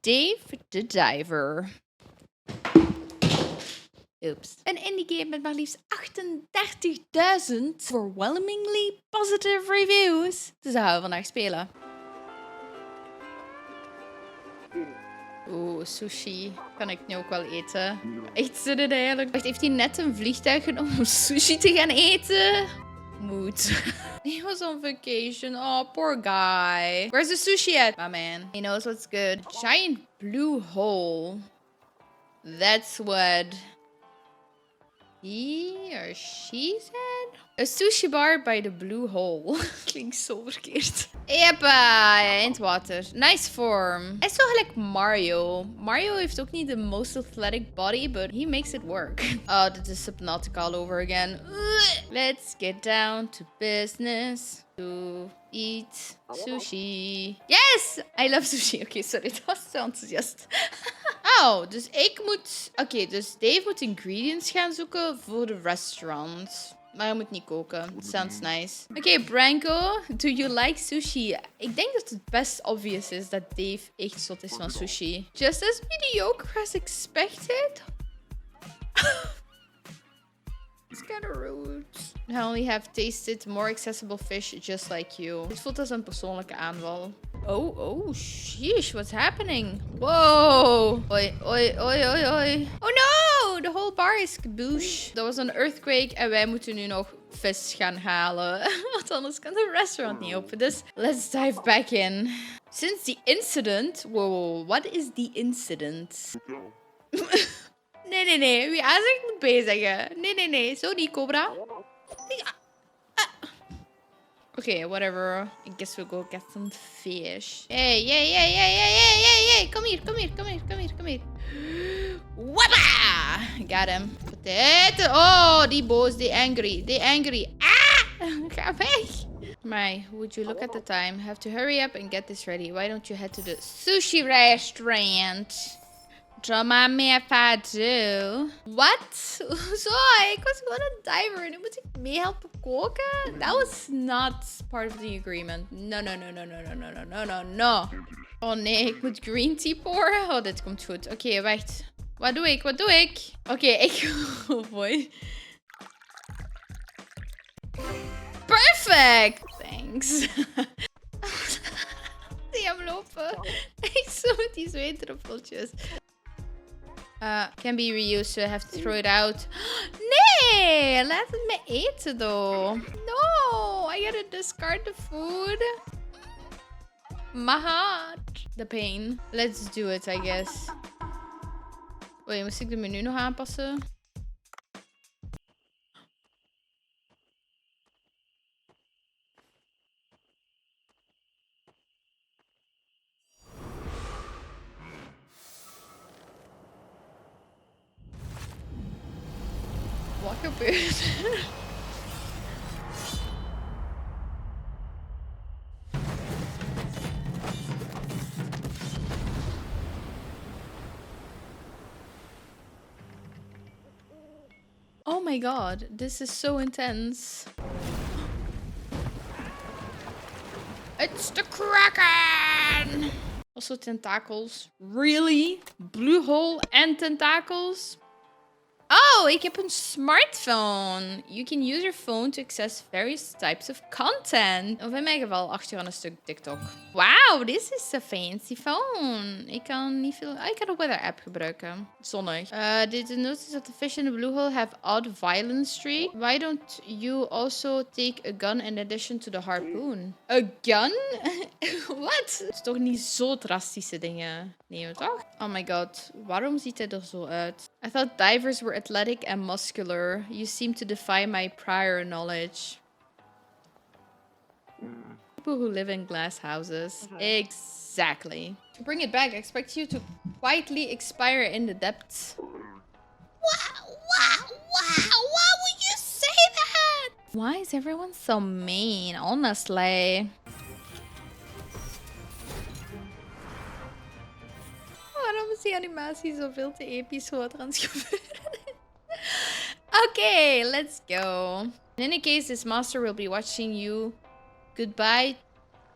Dave the Diver. Oops. Een indie game met maar liefst 38.000 overwhelmingly positive reviews. Dus dat gaan we vandaag spelen. Oeh, sushi. Kan ik nu ook wel eten? Echt zin in eigenlijk. Wacht, heeft hij net een vliegtuig genomen om sushi te gaan eten? Moet. He was on vacation. Oh, poor guy. Where's the sushi at? My man. He knows what's good. Giant blue hole. That's what he or she said? A sushi bar by the blue hole. Klinkt zo verkeerd. Jeppa, in het water. Nice form. Hij is zo gelijk Mario. Mario heeft ook niet de most athletic body, but he makes it work. Oh, dit is Subnautica all over again. Let's get down to business. To eat sushi. Yes! I love sushi. Oké, sorry. Dat was zo enthousiast. Oh, dus ik moet... Oké, dus Dave moet ingredients gaan zoeken voor de restaurant. Maar hij moet niet koken. Sounds nice. Oké, Branko, do you like sushi? Ik denk dat het best obvious is dat Dave echt zot is van sushi. Just as mediocre as expected? It's kind of rude. I only have tasted more accessible fish just like you. Dit voelt als een persoonlijke aanval. Oh, sheesh, what's happening? Whoa. Oi. Oh no, the whole bar is kaboosh. Er was een earthquake en wij moeten nu nog vis gaan halen. Want anders kan de restaurant niet open. Dus let's dive back in. Since the incident... Whoa, what is the incident? Nee. Wie A zegt moet B zeggen. Nee. Zo niet, Cobra. Okay, whatever. I guess we'll go get some fish. Hey. Kom hier. Wappa! Got him. Potato. Oh, die boos. Die angry. Ah! Ga weg. My, would you look at the time? Have to hurry up and get this ready. Why don't you head to the sushi restaurant? Drama me if I do. What? Zo, ik was gewoon een diver en nu moet ik meehelpen koken? That was not part of the agreement. No. Oh nee, ik moet green tea pouren. Oh, dit komt goed. Oké, wacht. Wat doe ik? Oké, ik... Oh boy. Perfect! Thanks. Zie hem lopen. Echt zo met die zweetdruppeltjes. Can be reused, so I have to throw it out. Nee, laat het me eten, though. No, I gotta discard the food. My heart. The pain. Let's do it, I guess. Wait, moest ik de menu nog aanpassen? Wat gebeurt er? Oh my god, this is so intense. It's the Kraken! Also tentacles. Really? Blue hole en tentakels? Oh, ik heb een smartphone. You can use your phone to access various types of content. Of in mijn geval achter aan een stuk TikTok. Wow, this is a fancy phone. Ik kan niet veel... ik kan de weather app gebruiken. Zonnig. Did you notice that the fish in the blue hole have odd violence streak? Why don't you also take a gun in addition to the harpoon? A gun? What? Het is toch niet zo drastische dingen nemen, toch? Oh my god. Waarom ziet hij er zo uit? I thought divers were athletic and muscular. You seem to defy my prior knowledge. People who live in glass houses. Exactly. To bring it back, I expect you to quietly expire in the depths. Wow! Why would you say that? Why is everyone so mean? Honestly. Waarom is die animatie zoveel te episch wat er aan het gebeuren is? Okay, let's go. In any case, this master will be watching you. Goodbye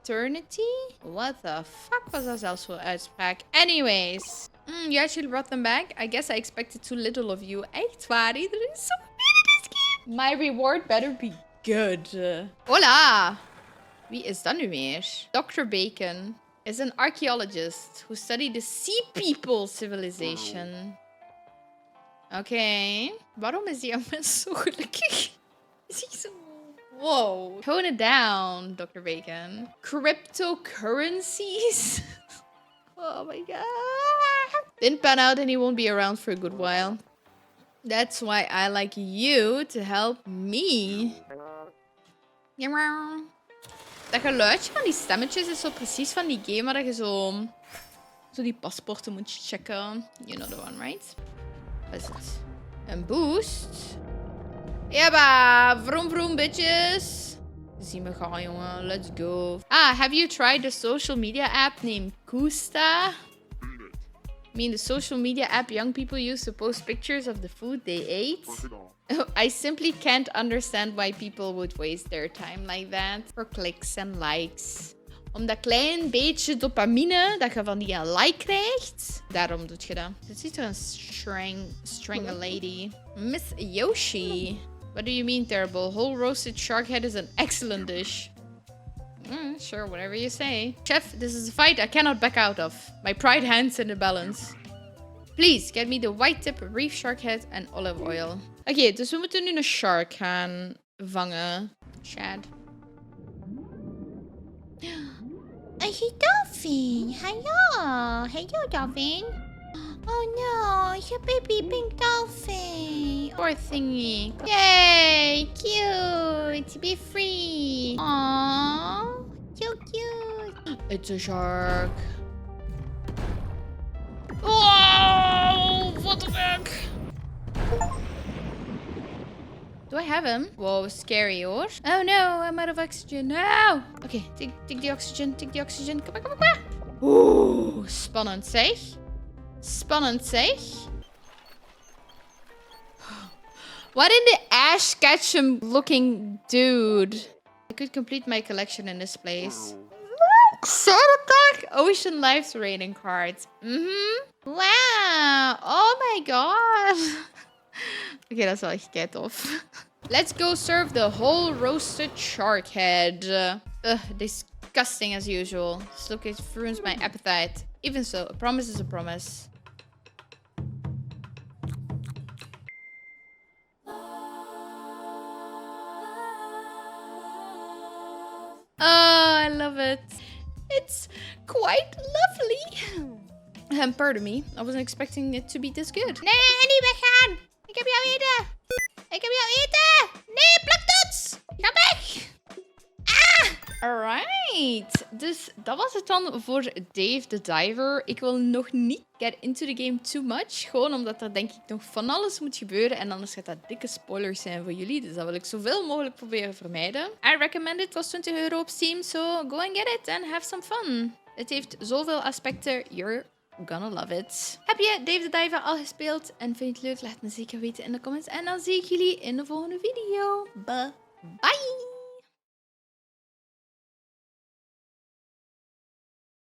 eternity? What the fuck was dat zelfs voor uitspraak? Anyways. You actually brought them back? I guess I expected too little of you. Echt waar, iedereen is zo good in this game. My reward better be good. Hola! Wie is dat nu weer? Dr. Bacon is an archaeologist who studied the Sea People civilization. Oké. Waarom is die mens zo gelukkig? Is hij zo... Wow. Tone it down, Dr. Bacon. Cryptocurrencies? Oh my god. Didn't pan out and he won't be around for a good while. That's why I like you to help me. Dat geluidje van die stemmetjes is zo precies van die game waar je zo die paspoorten moet checken. You know the one, right? Wat is het? Een boost. Jabba, vroom vroom bitches. Zie me gaan, jongen. Let's go. Have you tried the social media app named Kusta? I mean the social media app young people use to post pictures of the food they ate? I simply can't understand why people would waste their time like that. For clicks and likes. Om dat klein beetje dopamine dat je van die like krijgt. Daarom doe je dat. Dit ziet er een strangle lady. Miss Yoshi. What do you mean terrible? Whole roasted shark head is an excellent dish. Sure, whatever you say. Chef, this is a fight I cannot back out of. My pride hangs in the balance. Please, get me the white tip reef shark head and olive oil. Oké, dus we moeten nu een shark gaan vangen. Chad. Hey, dolphin. Hello. Hello, dolphin. Oh no, it's a baby pink dolphin. Poor thingy. Yay, cute. Be free. Aww, so cute. It's a shark. Oh, what the fuck? Do I have him? Whoa, scary hoor. Oh no, I'm out of oxygen. No! Oké, take the oxygen, take the oxygen. Kom maar. Oeh, spannend zeg. Spannend zeg. What in the ash Ketchum looking dude? I could complete my collection in this place. Attack Ocean Lives rating cards. Wow. Oh my god. Oké, dat is wel echt kei tof. Let's go serve the whole roasted shark head. Disgusting as usual. This look, it ruins my appetite. Even so, a promise is a promise. Oh, I love it. It's quite lovely. Pardon me, I wasn't expecting it to be this good. Nee, niet weggaan. Ik heb jou eten. Ik heb jou eten. Nee, plaktoets. Ga weg. Alright, dus dat was het dan voor Dave the Diver. Ik wil nog niet get into the game too much. Gewoon omdat er denk ik nog van alles moet gebeuren. En anders gaat dat dikke spoilers zijn voor jullie. Dus dat wil ik zoveel mogelijk proberen vermijden. I recommend it. Het was €20 op Steam. So go and get it and have some fun. Het heeft zoveel aspecten. You're gonna love it. Heb je Dave the Diver al gespeeld? En vind je het leuk? Laat me zeker weten in de comments. En dan zie ik jullie in de volgende video. Bye.